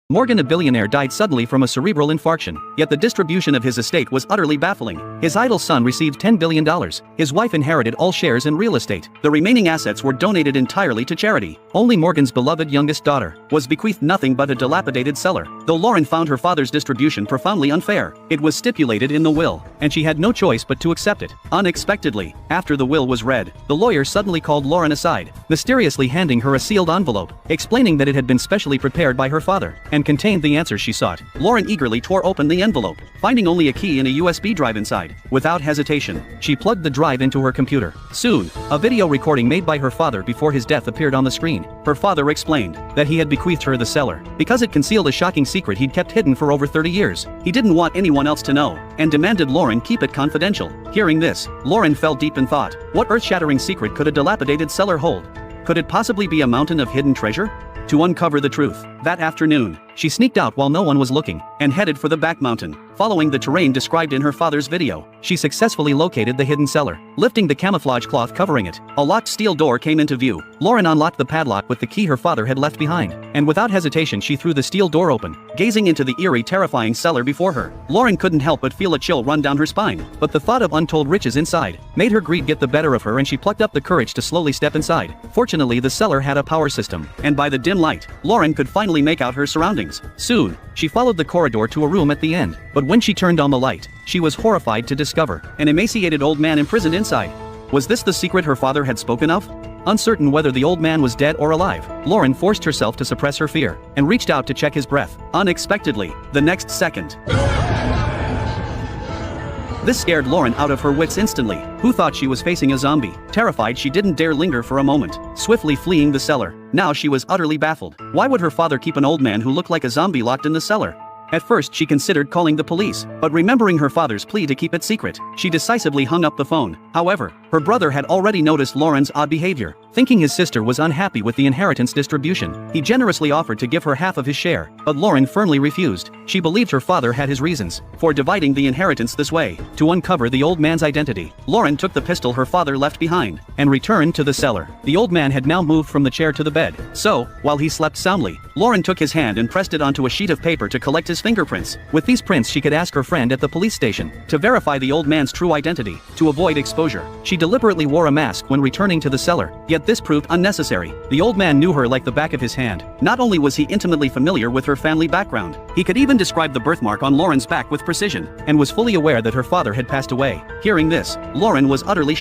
Morgan, a billionaire, died suddenly from a cerebral infarction, yet the distribution of his estate was utterly baffling. His idle son received $10 billion. His wife inherited all shares in real estate. The remaining assets were donated entirely to charity. Only Morgan's beloved youngest daughter was bequeathed nothing but a dilapidated cellar. Though Lauren found her father's distribution profoundly unfair, it was stipulated in the will, and she had no choice but to accept it. Unexpectedly, after the will was read, the lawyer suddenly called Lauren aside, mysteriously handing her a sealed envelope, explaining that it had been specially prepared by her father and contained the answers she sought. Lauren eagerly tore open the envelope, finding only a key and a USB drive inside. Without hesitation, she plugged the drive into her computer. Soon, a video recording made by her father before his death appeared on the screen. Her father explained that he had bequeathed her the cellar because it concealed a shocking secret he'd kept hidden for over 30 years. He didn't want anyone else to know, and demanded Lauren keep it confidential. Hearing this, Lauren fell deep in thought. What earth-shattering secret could a dilapidated cellar hold? Could it possibly be a mountain of hidden treasure? To uncover the truth, that afternoon, she sneaked out while no one was looking, and headed for the back mountain. Following the terrain described in her father's video, she successfully located the hidden cellar. Lifting the camouflage cloth covering it, a locked steel door came into view. Lauren unlocked the padlock with the key her father had left behind, and without hesitation she threw the steel door open, gazing into the eerie, terrifying cellar before her. Lauren couldn't help but feel a chill run down her spine, but the thought of untold riches inside made her greed get the better of her, and she plucked up the courage to slowly step inside. Fortunately, the cellar had a power system, and by the dim light, Lauren could finally make out her surroundings. Soon, she followed the corridor to a room at the end, but when she turned on the light, she was horrified to discover an emaciated old man imprisoned inside. Was this the secret her father had spoken of? Uncertain whether the old man was dead or alive, Lauren forced herself to suppress her fear and reached out to check his breath. Unexpectedly, the next second, this scared Lauren out of her wits instantly, who thought she was facing a zombie. Terrified, she didn't dare linger for a moment, swiftly fleeing the cellar. Now she was utterly baffled. Why would her father keep an old man who looked like a zombie locked in the cellar? At first she considered calling the police, but remembering her father's plea to keep it secret, she decisively hung up the phone. However, her brother had already noticed Lauren's odd behavior. Thinking his sister was unhappy with the inheritance distribution, he generously offered to give her half of his share, but Lauren firmly refused. She believed her father had his reasons for dividing the inheritance this way. To uncover the old man's identity, Lauren took the pistol her father left behind and returned to the cellar. The old man had now moved from the chair to the bed, so, while he slept soundly, Lauren took his hand and pressed it onto a sheet of paper to collect his fingerprints. With these prints she could ask her friend at the police station to verify the old man's true identity. To avoid exposure, she deliberately wore a mask when returning to the cellar, yet this proved unnecessary. The old man knew her like the back of his hand. Not only was he intimately familiar with her family background, he could even describe the birthmark on Lauren's back with precision, and was fully aware that her father had passed away. Hearing this, Lauren was utterly